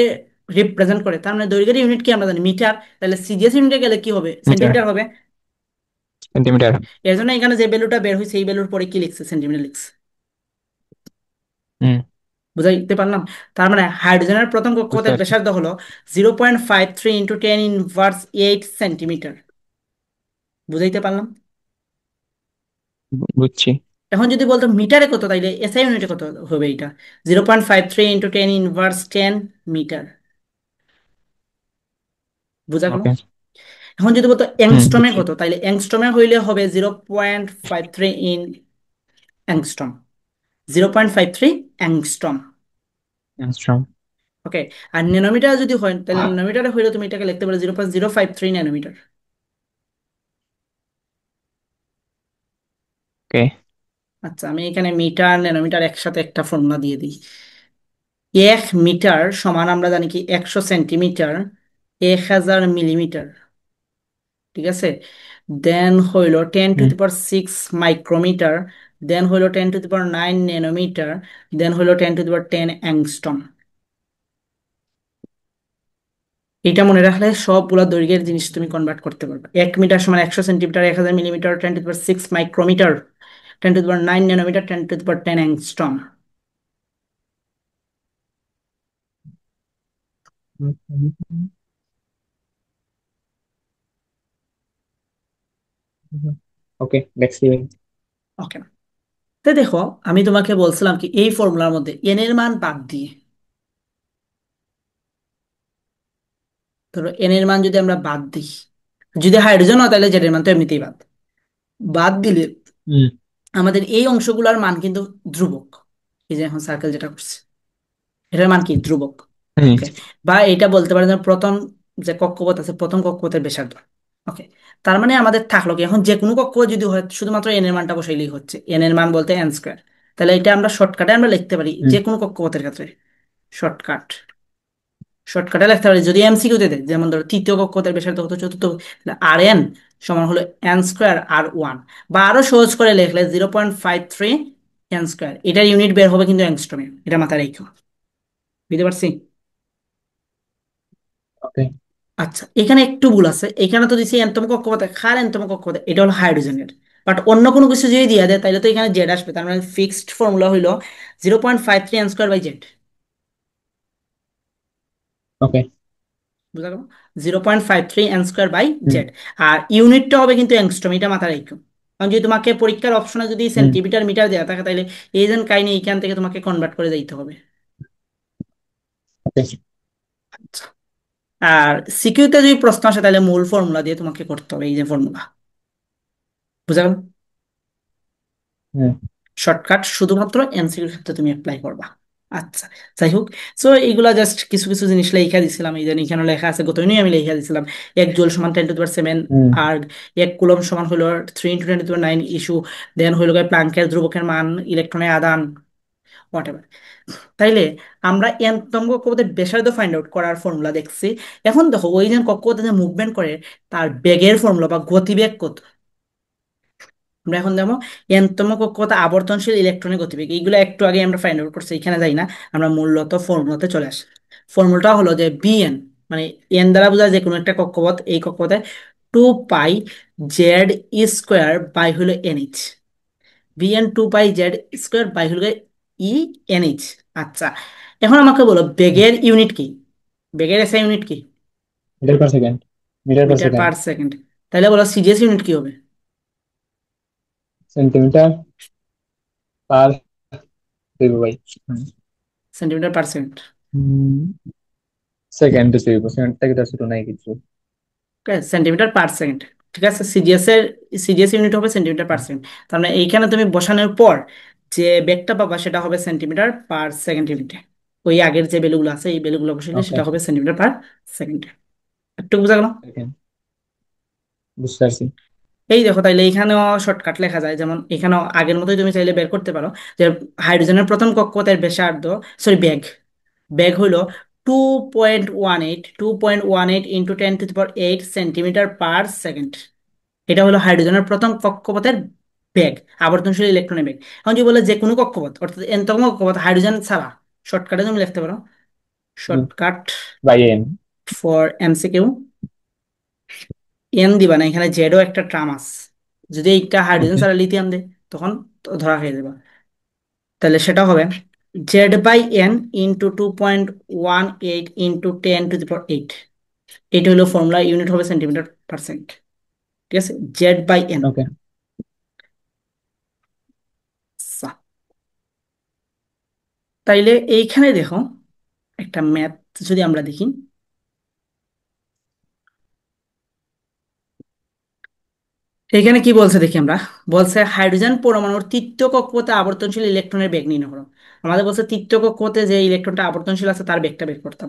রিপ্রেজেন্ট করে, তার মানে দৈর্ঘ্যের ইউনিট কি আমরা জানি মিটার, তাহলে সিজিএস ইউনিটে গেলে কি হবে? মিটার, সেন্টিমিটার হবে। সেন্টিমিটার। এর জন্য এখানে যে ভ্যালুটা বের হয়েছে এই ভ্যালুর পরে কি লিখছে? সেন্টিমিটার লিখছে। হুম। বুঝাইতে পারলাম? তার মানে হাইড্রোজেনের প্রথম বুঝতে কক্ষপথের পারছি। ব্যাসার্ধ হলো 0.53 ইন্টু 10⁻⁸ বুঝাইতে পারলাম? বুঝছি। এখন যদি বলতো মিটারে কত, তাইলে এসআই ইউনিটে কত হবে? এটা 0.53 ইন্টু 10⁻10 মিটার। বুঝা গেল? ওকে। এখন যদি বলতো হুম, অ্যাংস্ট্রমে বুঝছি। কত, তাইলে অ্যাংস্ট্রমে হইলে হবে 0.53 in angstrom, 0.53 angstrom. Angstrom. Okay, আর ন্যানোমিটার যদি হয় তাহলে ন্যানোমিটারে হইলে তুমি এটাকে লিখতে পারো 0.053 ন্যানোমিটার। ওকে। আচ্ছা, আমি এখানে মিটার ন্যানোমিটার একসাথে একটা ফর্মুলা দিয়ে দিই। 1 মিটার সমান আমরা জানি কি 100 সেন্টিমিটার, 1000 মিলিমিটার। ঠিক আছে, দেন হইল ten to hmm. The power 6 micrometre, then হইল 10⁻৯ ন্যানোমিটার, দেন হইল 10⁻10 অ্যাংস্ট্রম। এটা মনে রাখলে সবগুলা দৈর্ঘ্যের জিনিস তুমি কনভার্ট করতে পারবে। 1 মিটার সমান 100 সেন্টিমিটার, 1000 মিলিমিটার, 10⁻6 মাইক্রোমিটার, 10⁻৯ ন্যানোমিটার, 10⁻10 অ্যাংস্ট্রম। ওকে, দেখছি ভাই। ওকে, তো দেখো, আমি তোমাকে বলছিলাম কি এই ফর্মুলার মধ্যে এন এর মান বাদ দিয়ে, ধরো এন এর মান যদি আমরা বাদ দিই, যদি হাইড্রোজেন হয় তাহলে জেড এর মান তো এমনিতেই বাদ, বাদ দিলে হুম। আমাদের এই অংশগুলোর মান কিন্তু ধ্রুবক। এই যে এখন সার্কেল যেটা করছে এটার মান কি? ধ্রুবক। হুম। ওকে, বা এটা বলতে পারেন যে প্রথম যে কক্ষপথ আছে প্রথম কক্ষপথের ব্যাসার্ধ। ওকে, তার মানে আমাদের থাকলো কি এখন যে কোনো কক্ষপথ যদি হয় শুধুমাত্র এন এর মানটা বসাইলেই হচ্ছে, এন এর মান বলতে n²। তাহলে এটা আমরা শর্টকাটে আমরা লিখতে পারি হুম। যে কোনো কক্ষপথের ক্ষেত্রে। শর্টকাট, শর্টকাটে লিখতে পারি যদি এমসিকিউ তে দেয়, যেমন ধরো তৃতীয় কক্ষপথের ব্যাসার্ধ কত, চতুর্থ, আর এন সমান হলো n²r1। বা আরো সহজ করে লিখলে 0.53 n², এটার ইউনিট বের হবে কিন্তু অ্যাংস্ট্রমে, এটা মাথায় রেখো। বুঝতে পারছি? ওকে। আচ্ছা, এখানে একটু ভুল আছে, এখানে তো দিছি এনতম কক্ষপথে, খার এনতম কক্ষপথে, এটা হলো হাইড্রোজেনের। বাট অন্য কোনো কিছু যদি দিয়ে দেয় তাহলে তো এখানে জেড আসবে, তার মানে ফিক্সড ফর্মুলা হইলো 0.53 n² বাই জেড। ওকে। বুঝা গেল? 0.53 n² বাই হুম। জেড। আর ইউনিটটা হবে কিন্তু অ্যাংস্ট্রম, এটা মাথায় রাখো। কারণ যদি তোমাকে পরীক্ষার অপশনে যদি হুম। সেন্টিমিটার মিটার দেওয়া থাকে তাহলে এই যে কাহিনী এইখান থেকে তোমাকে কনভার্ট করে দিতে হবে। ওকে। আচ্ছা, আর সিকিউতে যদি প্রশ্ন আসে তাহলে মূল ফর্মুলা দিয়ে তোমাকে করতে হবে, এই যে ফর্মুলা। বুঝা গেল? হুম। শর্টকাট শুধুমাত্র এমসিকিউর ক্ষেত্রে তুমি অ্যাপ্লাই করবা। আচ্ছা, যাই হোক, সো এইগুলা জাস্ট কিছু কিছু জিনিস লেখা দিছিলাম, এই যে এখানে লেখা আছে গতদিনই আমি লেখা দিছিলাম। 1 জুল সমান 10⁻7, হুম। আর 1 কুলম সমান হলো 3 × 10⁻9 ইস্যু, দেন হইল গিয়ে প্লাঙ্কের ধ্রুবকের মান, ইলেকট্রনের আদান, হোয়াট এভার। তাইলে আমরা এনতম কক্ষপথের ব্যাসার্ধ ফাইন্ড আউট করার ফর্মুলা দেখছি। এখন দেখো ওই যে কক্ষপথে যে মুভমেন্ট করে তার বেগের ফর্মুলা বা গতিবেগ কত, আমরা এখন দেখো এনতম কক্ষপথে আবর্তনশীল ইলেকট্রনের গতিবেগ, এইগুলো একটু আগে আমরা ফাইন্ড আউট করছি, এখানে যাই না, আমরা মূলত ফর্মুলাতে চলে আসি। ফর্মুলাটা হলো যে বিএন, মানে এন দ্বারা বোঝায় যে কোনো একটা কক্ষপথ, এই কক্ষপথে 2π z² বাই হলো এনএইচ। বিএন 2π z² বাই হলো ই এনএইচ। আচ্ছা, এখন আমাকে বলো বেগের ইউনিট কি? বেগের এসআই ইউনিট কি? Metre per second. Metre per metre second. Per second. তাহলে বলো সিজিএস ইউনিট কি হবে? সেন্টিমিটার পার দেবো ভাই। Hmm. Centimetre per second. Second তো দেবো, সেকেন্ড থেকে তো ছোট নাই কিছু। Centimetre per second. ঠিক আছে, সিজিএস এর সিজিএস ইউনিট হবে সেন্টিমিটার পার সেকেন্ড। তার মানে এইখানে তুমি বসানোর পর যে বেগটা পাবা সেটা হবে সেন্টিমিটার পার সেকেন্ড ইউনিটে। ওই আগের যে ভ্যালুগুলো আছে এই ভ্যালুগুলো বসাইলে ওকে। সেটা হবে সেন্টিমিটার পার সেকেন্ডে। একটু বোঝা গেল? সেকেন্ড। বুঝতে পারছি। এই দেখো, তাইলে এখানেও শর্টকাট লেখা যায়, যেমন এখানেও আগের মতোই তুমি চাইলে বের করতে পারো যে হাইড্রোজেনের প্রথম কক্ষপথের ব্যাসার্ধ, সরি বেগ, বেগ হলো 2.18 ইন্টু 10⁸ এটা হলো হাইড্রোজেনের প্রথম কক্ষপথের বেগ, আবর্তনশীল ইলেকট্রনের বেগ। এখন যদি বলে যে কোনো কক্ষপথ, অর্থাৎ এনতম কক্ষপথ হাইড্রোজেন ছাড়া, শর্টকাটে তুমি লিখতে পারো, shortcut by N. For MCQ, N দিবা না, এখানে জেডও একটা ট্রাম আছে, যদি এইটা হাইড্রোজেন ওকে। ছাড়া লিথিয়াম দেয় তখন তো ধরা হয়ে যাবে। তাহলে সেটা হবে Z by N into 2.18 into 10⁸ এটা হলো ফর্মুলা, ইউনিট হবে সেন্টিমিটার পার্সেন্ট। ঠিক আছে, জেড বাই এন। ওকে। তাইলে এইখানে দেখো একটা ম্যাথ যদি আমরা দেখি, এখানে কি বলছে দেখি আমরা। বলছে হাইড্রোজেন পরমাণুর তৃতীয় কক্ষপথে আবর্তনশীল ইলেকট্রনের বেগ নির্ণয় করো। আমাদের বলছে তৃতীয় কক্ষপথে যে ইলেকট্রনটা আবর্তনশীল আছে তার বেগটা বের করতাম।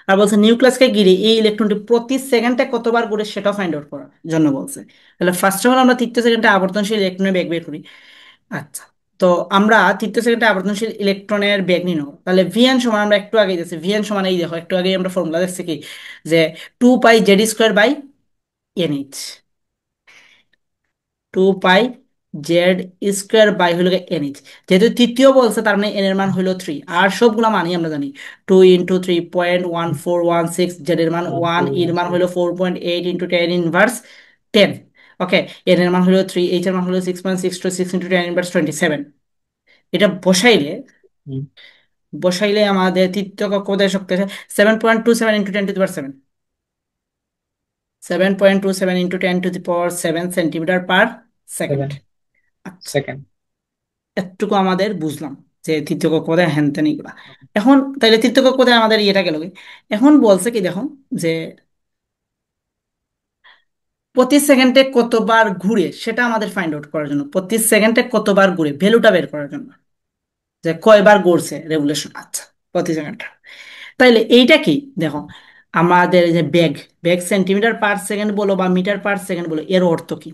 আর বলছে নিউক্লিয়াসকে ঘিরে এই ইলেকট্রনটি প্রতি সেকেন্ডে কতবার ঘুরে সেটা ফাইন্ড আউট করার জন্য বলছে। তাহলে ফার্স্ট অফ অল আমরা তৃতীয় সেকেন্ডে আবর্তনশীল ইলেকট্রনের বেগ বের করি। আচ্ছা, তো আমরা তৃতীয় সেকেন্ডে আবর্তনশীল ইলেকট্রনের বেগ নির্ণয় করব। তাহলে ভিএন সমান, আমরা একটু আগে দেখছি ভিএন সমান, এই দেখো একটু আগে আমরা ফর্মুলা দেখছি কি, যে 2πz² বাই এনএইচ, 2πz² হলো এনএইচ। যেহেতু তৃতীয় বলছে তার মানে এন এর মান হলো 3, আর সবগুলা মানই আমরা জানি। 2 × 3.1416, জেড এর মান ওয়ান 1, ফোর এর ওয়ান মান হলো সিক্স 4.8 ইন্টু 10⁻10। ওকে, এন এর মান হলো 3, এইচ এর মান হলো 6.626 ইন্টু 10⁻27। এটা বসাইলে, আমাদের তৃতীয় কক্ষপথের শক্তি আছে 7.27 into 10⁻7, 7.27 into 10⁻7 centimetre per second. আচ্ছা, সেকেন্ড। এতটুকু আমাদের বুঝলাম যে তৃতীয় কক্ষপথে হ্যান ত্যান এগুলা। এখন তাইলে তৃতীয় কক্ষপথে আমাদের ইয়েটা গেল কি? এখন বলছে কি দেখো, যে প্রতি সেকেন্ডে কতবার ঘুরে সেটা আমাদের ফাইন্ড আউট করার জন্য, প্রতি সেকেন্ডে কতবার ঘুরে ভ্যালুটা বের করার জন্য, যে কয়বার ঘুরছে রেভুলেশন। আচ্ছা, প্রতি সেকেন্ড। তাইলে এইটা কি দেখো, আমাদের যে বেগ, সেন্টিমিটার পার সেকেন্ড বলো বা মিটার পার সেকেন্ড বলো, এর অর্থ কি?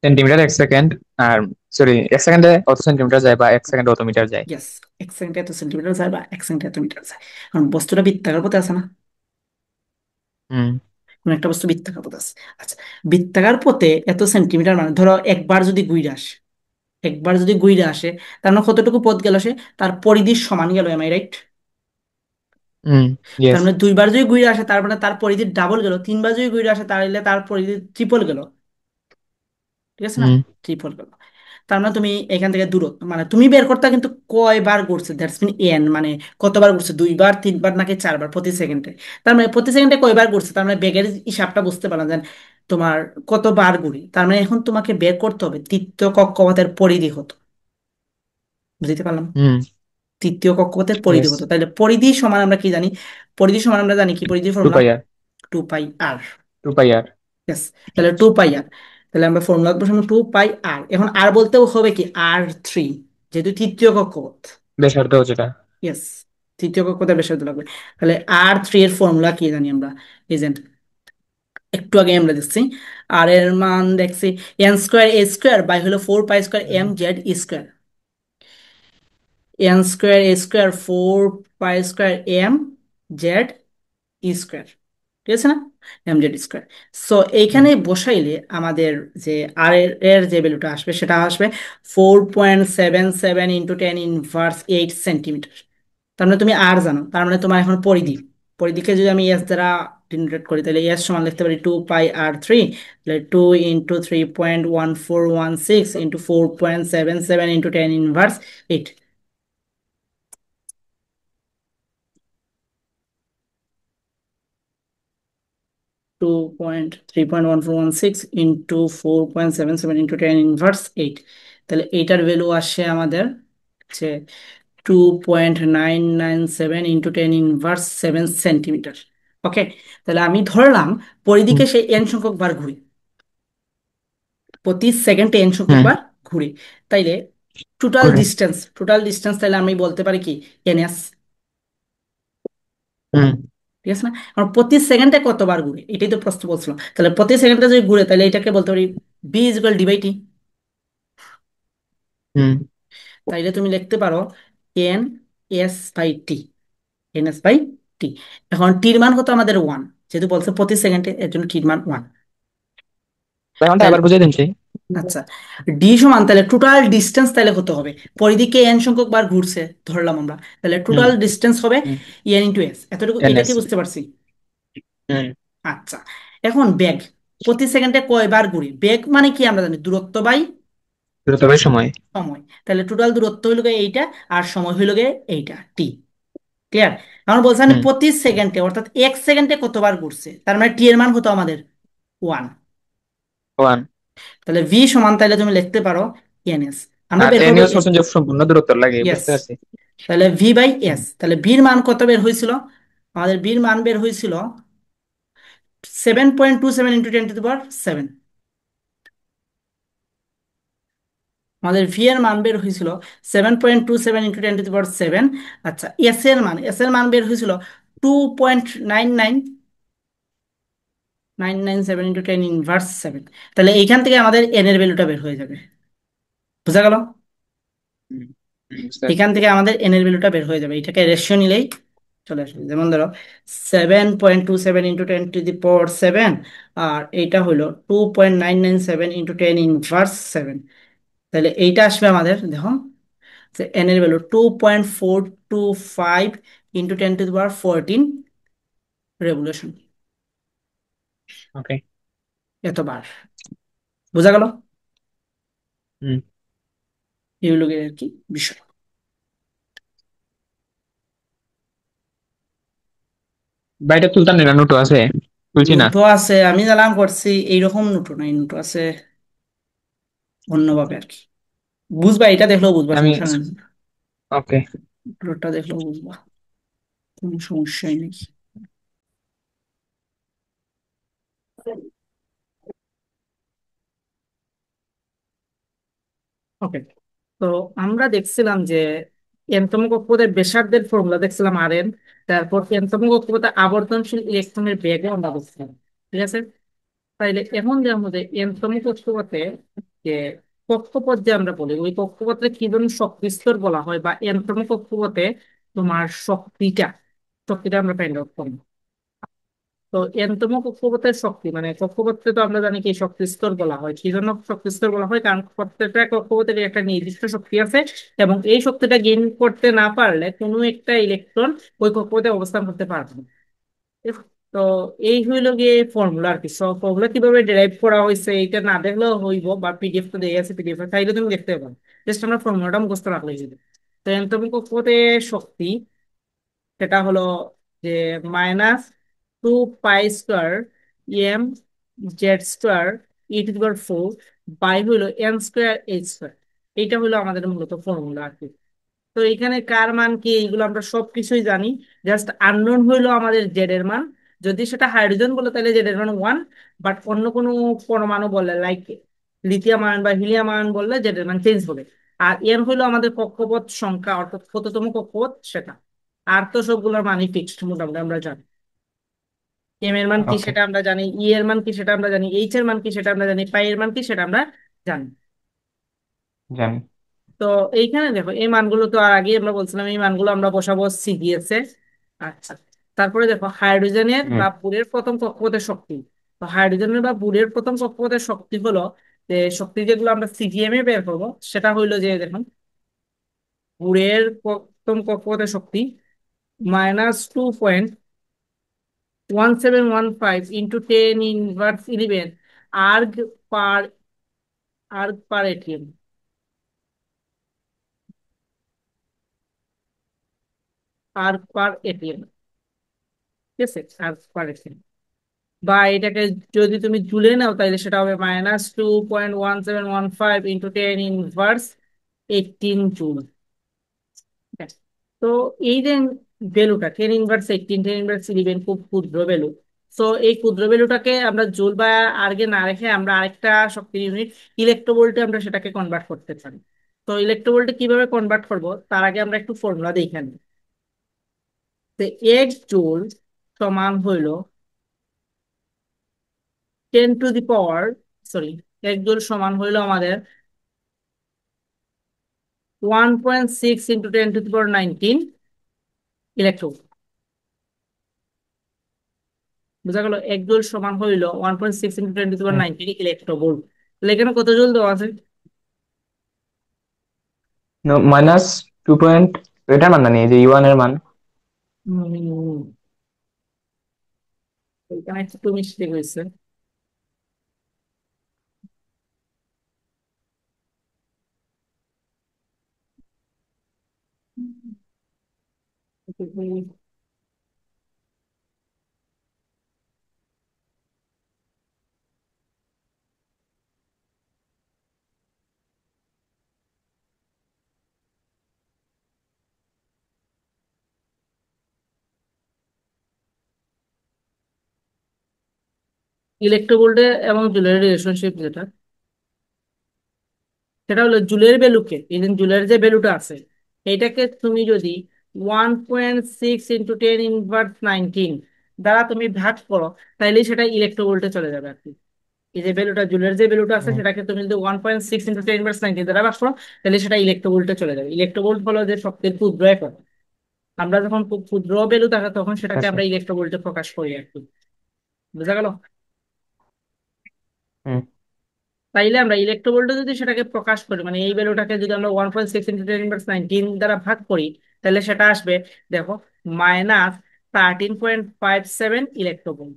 সেন্টিমিটার এক সেকেন্ড। আর সরি, এক সেকেন্ডে অত সেন্টিমিটার যায় বা এক সেকেন্ডে অত মিটার যায়। ইয়েস, এক সেকেন্ডে এত সেন্টিমিটার যায় বা এক সেকেন্ডে এত মিটার যায়। কারণ বস্তুটা বৃত্তাকার পথে আছে না, হুম। কোন একটা বস্তু বৃত্তাকার পথে আছে। আচ্ছা, বৃত্তাকার পথে এত সেন্টিমিটার মানে ধরো একবার যদি ঘুরে আসে, একবার যদি ঘুরে আসে, তার মানে কতটুকু পথ গেল সে, তার পরিধির সমান গেল, এম আই রাইট? হুম। তার ইয়েস। মানে দুইবার যদি ঘুরে আসে তার মানে তার পরিধির ডাবল গেল, তিনবার যদি ঘুরে আসে তাহলে তার পরিধি ট্রিপল গেল। ঠিক আছে না? হুম। ট্রিপল গেল। তার মানে তুমি এখান থেকে দূরত্ব মানে তুমি বের করতে, কিন্তু কয়বার ঘুরছে দ্যাটস মিন এন, মানে কতবার ঘুরছে, দুইবার, তিনবার নাকি চারবার প্রতি সেকেন্ডে। তার মানে প্রতি সেকেন্ডে কয়বার ঘুরছে, তার মানে বেগের হিসাবটা বুঝতে পারলাম যে তোমার কতবার ঘুরি। তার মানে এখন তোমাকে বের করতে হবে তৃতীয় কক্ষপথের পরিধি কত, বুঝতে পারলাম? হুম। তৃতীয় কক্ষপথের পরিধি ইয়েস। কত, তাহলে পরিধি সমান আমরা কি জানি? পরিধি সমান আমরা জানি কি, পরিধি টু ফর্মুলা পাই আর। 2πr। টু পাই আর। ইয়েস, তাহলে 2πr। তাহলে আমরা ফর্মুলা বসাবো 2πr। এখন আর বলতেও হবে কি R3, যেহেতু তৃতীয় কক্ষপথ। ব্যাসার্ধ যেটা। ইয়েস, তৃতীয় কক্ষপথের ব্যাসার্ধ লাগবে। তাহলে R3 এর ফর্মুলা কি জানি আমরা, এজেন্ট একটু আগে আমরা দেখছি। আর এর মান দেখছি n²a² বাই হলো 4π² mz², n²a² 4π² mz², ঠিক আছে না, mz²। সো হুম। এইখানে বসাইলে আমাদের যে আর এর যে ভ্যালুটা আসবে সেটা আসবে 4.77 ইন্টু 10⁻8 সেন্টিমিটার। তার মানে তুমি আর জানো, তার মানে তোমার এখন পরিধি, পরিধিকে যদি আমি এস দ্বারা ডিনোটেট করি তাহলে এস সমান লিখতে পারি 2πr3, তাহলে 2 × 3.1416 ইন্টু 4.77 ইন্টু 10⁻8। 2.3.1416 into 4.77 into 10⁻8। তাহলে এইটার ভ্যালু আসে আমাদের যে 2.997 ইন্টু 10⁻7 সেন্টিমিটার। ওকে, তাহলে আমি ধরলাম হুম। পরিধিকে সেই এন সংখ্যক বার ঘুরি, প্রতি সেকেন্ডে এন সংখ্যক হুম। বার ঘুরি। তাইলে করে। টোটাল ডিস্টেন্স তাহলে আমি বলতে পারি কি, এনএস। হুম। ঠিক আছে না? কারণ প্রতি সেকেন্ডে কতবার ঘুরে এটাই তো প্রশ্ন বলছিলাম, তাহলে প্রতি সেকেন্ডে যদি ঘুরে তাহলে এটাকে বলতে পারি V is equal D by T. Hmm. তাইলে তুমি লিখতে পারো N S by T, N S by T. এখন টির মান কত আমাদের ওয়ান, যেহেতু বলছে প্রতি সেকেন্ডে, এর জন্য টির মান ওয়ান। ব্যাপারটা তাহলে আবার বুঝিয়ে দিন সেই। আচ্ছা, ডি সমান তাহলে টোটাল ডিস্টেন্স তাহলে কত হবে, পরিধিকে এন সংখ্যক বার ঘুরছে ধরলাম আমরা, তাহলে হুম। টোটাল ডিস্টেন্স হবে হুম। এন ইন্টু এস, এতটুকু এটা এনএস। কি বুঝতে পারছি? হুম। আচ্ছা, এখন বেগ প্রতি সেকেন্ডে কয়বার ঘুরি, বেগ মানে কি আমরা জানি দূরত্ব বাই দ্রুতবেগ সময়। সময়, তাহলে টোটাল দূরত্ব হইল গিয়ে এইটা, আর সময় হইল গিয়ে এইটা টি। ক্লিয়ার? এখন বলছে আমি হুম। প্রতি সেকেন্ডে অর্থাৎ এক সেকেন্ডে কতবার ঘুরছে, তার মানে টি এর মান কত আমাদের ওয়ান। ওয়ান। তাহলে ভি সমান তাহলে তুমি লিখতে পারো এন এস, আমরা আর বের এন করবো। ইউজ করছেন যে সম্পূর্ণ দূরত্ব লাগে, ইয়েস, বুঝতে পারছি। তাহলে ভি বাই হুম। এস, তাহলে ভির মান কত বের হয়েছিল, আমাদের ভির মান বের হয়েছিল 7.27 ইন্টু 10⁻⁷। আমাদের ভি এর মান বের হয়েছিল 7.27 ইন্টু 10⁻⁷। আচ্ছা, এস এর মান বের হয়েছিল 2.9997 ইন্টু 10⁻⁷। তাহলে এইখান থেকে আমাদের এন এর ভ্যালুটা বের হয়ে যাবে। বুঝা গেল? হুম। বুঝতে পারছি। এখান থেকে আমাদের এন এর ভ্যালুটা বের হয়ে যাবে, এটাকে রেশিও নিলেই চলে আসবে। যেমন ধরো 7.27 ইন্টু 10⁻⁷, আর এইটা হলো 2.997 ইন্টু 10⁻⁷। তাহলে এইটা আসবে আমাদের, দেখো যে এন এর ভ্যালু 2.425 ইন্টু 10⁻14 রেভলিউশন, ওকে। এতবার। বোঝা গেল? হুম। এগুলো আর কি বিষয়। বাইরে তুলতাম না, নোটও আছে, তুলছি না। নোটো আছে, আমি জানাম করছি, এইরকম নোটো নাই, নোটো আছে অন্যভাবে আর কি। বুঝবা, এটা দেখলেও বুঝবা, আমি। সমস্যা নেই। ওকে। নোটটা দেখলেও বুঝবা, কোনো সমস্যাই নেই। ওকে, তো আমরা দেখছিলাম যে এনতম কক্ষপথের ব্যাসার্ধের ফর্মুলা দেখছিলাম আর এন, তারপর এনতম কক্ষপথে আবর্তনশীল ইলেকট্রনের বেগও আমরা দেখছিলাম। ঠিক আছে, তাইলে এখন যে আমাদের এনতম কক্ষপথে যে কক্ষপথ যে আমরা বলি, ওই কক্ষপথে কি ধরনের শক্তি স্তর বলা হয়, বা এনতম কক্ষপথে তোমার শক্তিটা আমরা ফাইন্ড আউট করবো। তো এনতম কক্ষপথের শক্তি মানে কক্ষপথে তো আমরা জানি কি শক্তি স্তর বলা হয়, কি জন্য শক্তি স্তর বলা হয়, কারণ প্রত্যেকটা কক্ষপথের একটা নির্দিষ্ট শক্তি আছে, এবং এই শক্তিটা গেইন করতে না পারলে কোনো একটা ইলেকট্রন ওই কক্ষপথে অবস্থান করতে পারবে না। তো এই হইলো গিয়ে ফর্মুলা আর কি। সব ফর্মুলা কিভাবে ডেরাইভ করা হয়েছে এটা না দেখলেও হইব, বা পিডিএফ তো দিয়ে আছে, পিডিএফ চাইলে তুমি দেখতে পারো, জাস্ট আমরা ফর্মুলাটা মুখস্থ রাখলে হয়ে যাবে। তো এনতম কক্ষপথে শক্তি সেটা হলো যে -2 pi square M Z square e⁴ by হইলো n² h²। এইটা হলো আমাদের মূলত ফর্মুলা আর কি। তো এখানে কার মান কি এইগুলো আমরা সবকিছুই জানি, জাস্ট আননোন হইলো আমাদের জেড এর মান। যদি সেটা হাইড্রোজেন বলে তাহলে জেড এর মান ওয়ান, বাট অন্য কোনো পরমাণু বললে লাইক লিথিয়াম আয়ন বা হিলিয়াম আয়ন বললে জেড এর মান চেঞ্জ হবে। আর এন হইলো আমাদের কক্ষপথ সংখ্যা, অর্থাৎ কততম কক্ষপথ সেটা। আর তো সবগুলোর মানই ফিক্সড মোটামুটি আমরা জানি। এম এর মান কি ওকে। সেটা আমরা জানি, ই এর মান কি সেটা আমরা জানি, এইচ এর মান কি সেটা আমরা জানি, পাই এর মান কি সেটা আমরা জানি। জানি। তো এইখানে দেখো এই মানগুলো তো আর আগে আমরা বলছিলাম, এই মানগুলো আমরা বসাবো সিজিএস এ। আচ্ছা, তারপরে দেখো হাইড্রোজেনের হুম। বা বুরের প্রথম কক্ষপথের শক্তি। তো হাইড্রোজেনের বা বুরের প্রথম কক্ষপথের শক্তি হলো, যে শক্তি যেগুলো আমরা সিজিএম এ বের করবো সেটা হইলো যে দেখুন, বুরের প্রথম কক্ষপথের শক্তি -2.1715 ইন্টু 10⁻11 আর্গ পার এটিএম, আর্গ পার এটিএম। ঠিক আছে, আর্গ পার এটিএম। বা এটাকে যদি তুমি জুলে নাও তাহলে সেটা হবে -2.1715 ইন্টু 10⁻18 জুল। ঠিক আছে? তো এই যে ভ্যালুটা 10⁻18 10⁻11 খুব ক্ষুদ্র ভ্যালু। তো এই ক্ষুদ্র ভ্যালুটাকে আমরা জুল বা আর্গে না রেখে আমরা আরেকটা শক্তির ইউনিট ইলেকট্রোভোল্টে আমরা সেটাকে কনভার্ট করতে পারি। তো ইলেকট্রোভোল্টে কিভাবে কনভার্ট করব তার আগে আমরা একটু ফর্মুলা দেখে নিই। তো 1 জুল সমান হইল 10 to the power, sorry, 1 joule সমান হইল আমাদের 1.6 × 10 টু দি পাওয়ার 19 ইলেকট্রন। বোঝা গেল? 1 জুল সমান হইল 1.6 × 10 টু দি পাওয়ার 19 ইলেকট্রোভোল্ট। তাহলে এখানে কত জুল দেওয়া আছে? মাইনাস 2 পয়েন্ট, এটার মান জানি, এই যে ইউয়ান এর মান। হুম, এখানে একটু মিস্টেক হয়েছে। ইলেকট্রোভোল্টে এবং জুলের রিলেশনশিপ যেটা, সেটা হলো জুলের ভ্যালুকে, এই যে জুলের যে ভ্যালুটা আছে, এইটাকে তুমি যদি 1.6 × 10 ইনভার্স 19 দ্বারা তুমি ভাগ করো, তাহলে সেটা ইলেকট্রোভোল্টে চলে যাবে আর কি। এই যে ভ্যালুটা, জুলের যে ভ্যালুটা আছে, হুম, সেটাকে তুমি যদি 1.6 × 10 ইনভার্স 19 দ্বারা ভাগ করো, তাহলে সেটা ইলেকট্রোভোল্টে চলে যাবে। ইলেকট্রোভোল্ট হলো যে শক্তির ক্ষুদ্র একক। আমরা যখন খুব ক্ষুদ্র ভ্যালু থাকে তখন বুঝতে সেটাকে পারছি। আমরা ইলেকট্রোভোল্টে প্রকাশ করি আর কি। বুঝা গেল? হুম, তাইলে আমরা ইলেকট্রোভোল্টে যদি সেটাকে প্রকাশ করি, মানে এই ভ্যালুটাকে যদি আমরা 1.6 × 10 ইনভার্স 19 দ্বারা ভাগ করি, তাহলে সেটা আসবে, দেখো, -13.57 ইলেকট্রোভোল্ট।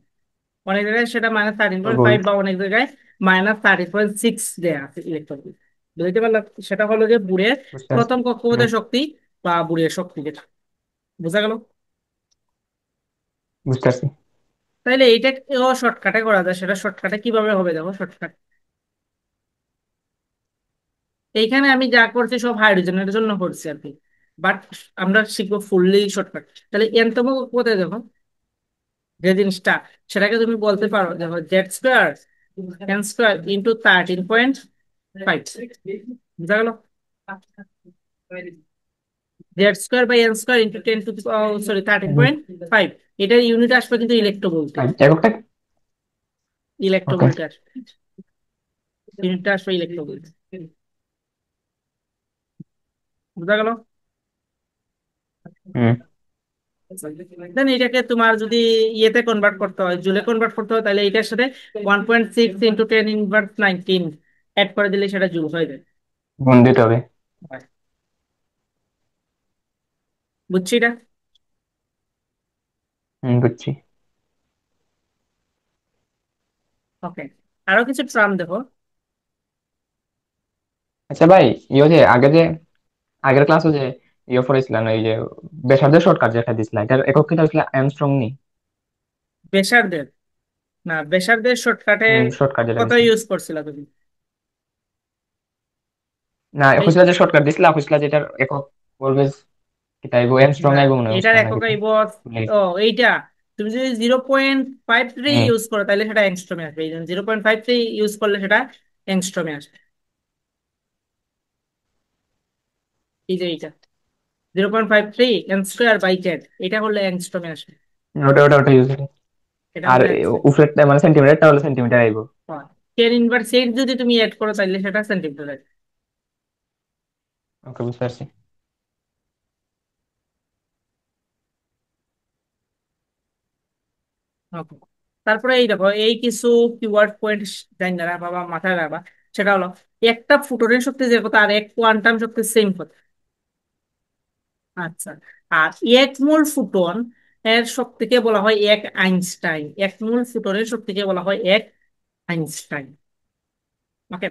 অনেক জায়গায় সেটা -13.5 ভোল্ট। বা অনেক জায়গায় -13.6 দেয়া আছে ইলেকট্রোভোল্ট। বুঝতে পারলাম? সেটা হলো যে বুড়ের বুঝতে পারছি। প্রথম হুম, কক্ষপথের শক্তি বা বুড়ের শক্তি যেটা। বুঝা গেল? বুঝতে পারছি। তাইলে এইটাকেও শর্টকাটে করা যায়। সেটা শর্টকাটে কিভাবে হবে, দেখো শর্টকাট। এইখানে আমি যা করছি সব হাইড্রোজেনের জন্য করছি আর কি, বাট আমরা শিখবো ফুললি শর্টকাট। তাহলে এনতম কোথায়, দেখো, যে জিনিসটা, সেটাকে তুমি বলতে পারো, দেখো, Z² × 13.5। বুঝা গেল? Z² / n² × 10 to sorry thirteen hmm, point five এটার ইউনিট আসবে কিন্তু ইলেকট্রোভোল্টে। এককটা। ওকে। ইলেকট্রোভোল্টে আসবে, ইউনিটটা আসবে ইলেকট্রোভোল্ট। বুঝা গেল? হুম, দেন এটাকে তোমার যদি ইয়েতে কনভার্ট করতে হয়, জুলে কনভার্ট করতে হয়, তাহলে এটার সাথে 1.6 × 10 ইনভার্স 19 অ্যাড করে দিলে সেটা জুল হয়ে যায়। গুণ দিতে হবে। বুঝছি এটা? হুম, বুঝছি। ওকে, আরো কিছু ট্রাম দেখো। আচ্ছা ভাই, যে আগের ক্লাসে যে পড়েছিলেন, ওই যে ব্যাসার্ধের শর্টকাট যেটা দিছিল, এটার একক কিটা হচ্ছিল অ্যামস্ট্রং নি? ব্যাসার্ধের, না, ব্যাসার্ধের শর্টকাটে শর্টকাট যেটা কত দিছিল। ইউজ করছিলা তুমি? না, এই, হচ্ছিল যে শর্টকাট দিছিল, হচ্ছিল যে এটার একক অলওয়েজ কিটা আইবো, অ্যামস্ট্রং না, আইবো মনে হয়, এটার অ্যামস্ট্রং না একক কিটা আইব, ভুলে ও গেছি। এইটা, তুমি যদি 0.53 হুম, ইউজ করো তাহলে সেটা অ্যাংস্ট্রমে আসবে। এই 0.53 ইউজ করলে সেটা অ্যাংস্ট্রমে আসবে। এই যে এইটা 0.53 n² / 10, এটা হলে অ্যাংস্ট্রমে আসবে। ওটা ইউজ করি। এটা আর হলে উপরেরটা মানে সেন্টিমিটারটা হলো সেন্টিমিটার আইবো। 10 ইনভার্স 8 যদি তুমি অ্যাড করো তাহলে সেটা সেন্টিমিটার আসবে। ওকে, বুঝতে পারছি। Okay. তারপরে এই দেখো, এই কিছু কিওয়ার্ড পয়েন্ট জানি না রাখবা বা মাথায় রাখবা। সেটা হলো, একটা ফুটনের শক্তি যে কথা আর এক কোয়ান্টাম শক্তি সেম কথা। আচ্ছা, আর এক মোল ফুটন এর শক্তিকে বলা হয় 1 আইনস্টাইন। এক মোল ফুটনের শক্তিকে বলা হয় 1 আইনস্টাইন। ওকে,